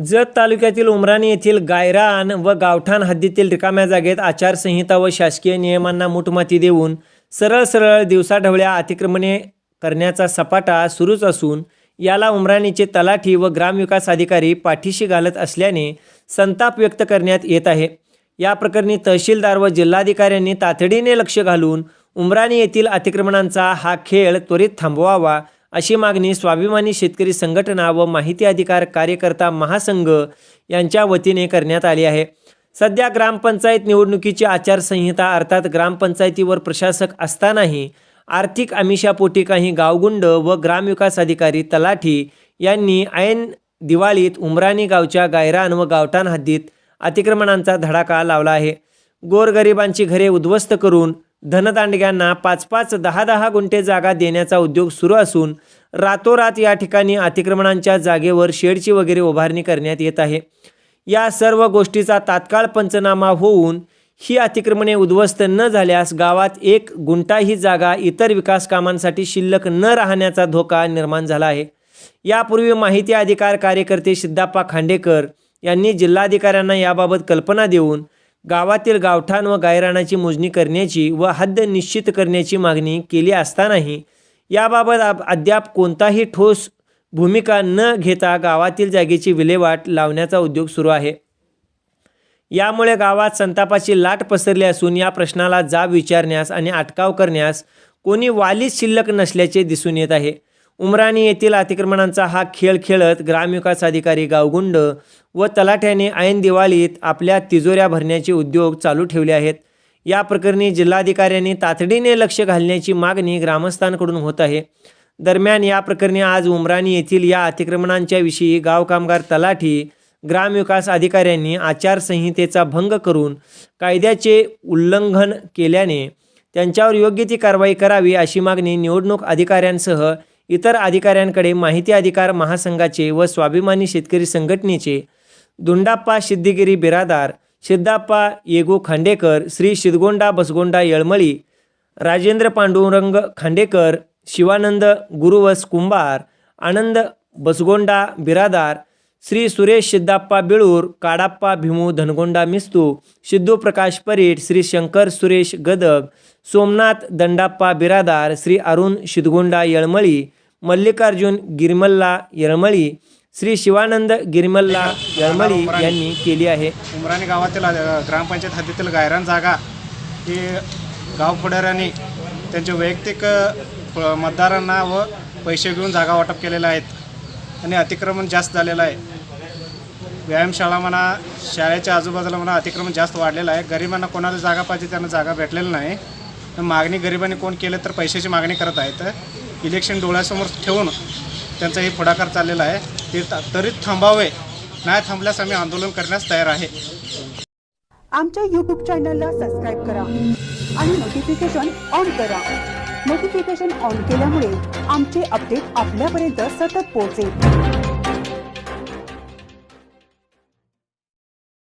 जत तालुक्यातील उमराणी येथील गायरान व गावठाण हद्दीतील रिकाम्या जागेत आचारसंहिता व शासकीय नियमांना मुठमाती देऊन सरळ दिवसाढवळ्या अतिक्रमणे करण्याचा सपाटा सुरूच असून याला उमराणीचे तलाठी व ग्रामविकास अधिकारी पाठीशी घालत असल्याने संताप व्यक्त करण्यात येत आहे। या प्रकरणी तहसीलदार व जिल्हाधिकाऱ्यांनी तातडीने लक्ष घालून उमराणी येथील अतिक्रमणांचा हा खेळ त्वरित थांबवावा अशी मागणी स्वाभिमानी शेतकरी संघटना व माहिती अधिकार कार्यकर्ता महासंघ यांच्या वतीने करण्यात आली आहे। सध्या ग्रामपंचायत निवडणुकीची आचारसंहिता अर्थात ग्रामपंचायतीवर प्रशासक असतानाही आर्थिक आमिषापोटी काही गावगुंड व ग्रामविकास अधिकारी तलाठी यांनी ऐन दिवाळीत उमराणी गावच्या गायरान व गावठाण हद्दीत अतिक्रमणांचा धडाका लावला आहे। गोरगरिबांची घरे उद्ध्वस्त करून धनदांडग्यांना 5-5, 10-10 गुंठे जागा देण्याचा उद्योग सुरू असून रातोरात या ठिकाणी अतिक्रमणांच्या जागेवर शेडची वगैरे उभारणी करण्यात येत आहे। या सर्व गोष्टीचा तात्काळ पंचनामा होऊन ही अतिक्रमणे उद्ध्वस्त न झाल्यास गावात 1 गुंठाही जागा इतर विकास कामांसाठी शिल्लक न राहण्याचा धोका निर्माण झाला आहे। यापूर्वी माहिती अधिकार कार्यकर्ते सिद्धप्पा खांडेकर यांनी जिल्हाधिकाऱ्यांना याबाबत कल्पना देऊन गावातील गावठाण व गायरानाची मोजणी करण्याची व हद्द निश्चित करण्याची मागणी केली असतानाही याबाबत अद्याप कोणताही ठोस भूमिका न घेता गावातील जागेची विल्हेवाट लावण्याचा उद्योग सुरू आहे। यामुळे गावात संतापाची लाट पसरली असून या प्रश्नाला जाब विचारण्यास आणि अटकाव करण्यास कोणी वालीच शिल्लक नसल्याचे दिसून येत आहे। उमराणी येथील अतिक्रमणांचा हा खेळ खेळत ग्रामविकास अधिकारी गावगुंड व तलाठ्याने ऐन दिवाळीत आपल्या तिजोऱ्या भरण्याचे उद्योग चालू ठेवले आहेत। या प्रकरणी जिल्हाधिकाऱ्यांनी तातडीने लक्ष घालण्याची मागणी ग्रामस्थांकडून होत आहे। दरम्यान या प्रकरणी आज उमराणी येथील या अतिक्रमणांच्या विषयी गाव कामगार तलाठी ग्रामविकास अधिकाऱ्यांनी आचारसंहितेचा भंग करून कायद्याचे उल्लंघन केल्याने त्यांच्यावर योग्य ती कारवाई करावी अशी मागणी निवडणूक अधिकाऱ्यांसह इतर अधिकाऱ्यांकडे माहिती अधिकार महासंघाचे व स्वाभिमानी शेतकरी संघटनेचे दुंडाप्पा सिद्धिगिरी बिरादार, सिद्धप्पा येगू खांडेकर, श्री सिद्धगोंडा बसगोंडा येळमळी, राजेंद्र पांडुरंग खांडेकर, शिवानंद गुरुवस कुंभार, आनंद बसगोंडा बिरादार, श्री सुरेश सिद्धप्पा बिळूर, काडाप्पा भीमू धनगोंडा मिस्तू, सिद्धू प्रकाश परीट, श्री शंकर सुरेश गदग, सोमनाथ दंडाप्पा बिरादार, श्री अरुण सिद्धगोंडा येळमळी, मल्लिकार्जुन गिरमल्ला येळमळी, श्री शिवानंद गिरमल्ला येळमळी यांनी केली आहे। उमराणी गावातील ग्रामपंचायत हद्दीतील गायरान जागा ही गावखोड्यारांनी त्यांच्या वैयक्तिक मतदारांना व पैसे घेऊन जागा वाटप केलेल्या आहेत आणि अतिक्रमण जास्त झालेलं आहे। व्यायामशाळा म्हणा, शाळेच्या आजूबाजूला म्हणा अतिक्रमण जास्त वाढलेलं आहे। गरिबांना कोणाला जागा पाहिजे त्यांना जागा भेटलेली नाही। मागणी गरिबांनी कोण केलं तर पैशाची मागणी करत आहेत। इलेक्शन डोळ्यासमोर ठेवून त्यांचा हे पुढाकार चाललेला आहे। ते त्वरित थांबावे, नाही थांबल्यास आम्ही आंदोलन करण्यास तयार आहे। आमच्या YouTube चॅनलला सबस्क्राइब करा आणि नोटिफिकेशन ऑन करा। नोटिफिकेशन ऑन केल्यामुळे आमचे अपडेट आपल्यापर्यंत सतत पोहोचेल।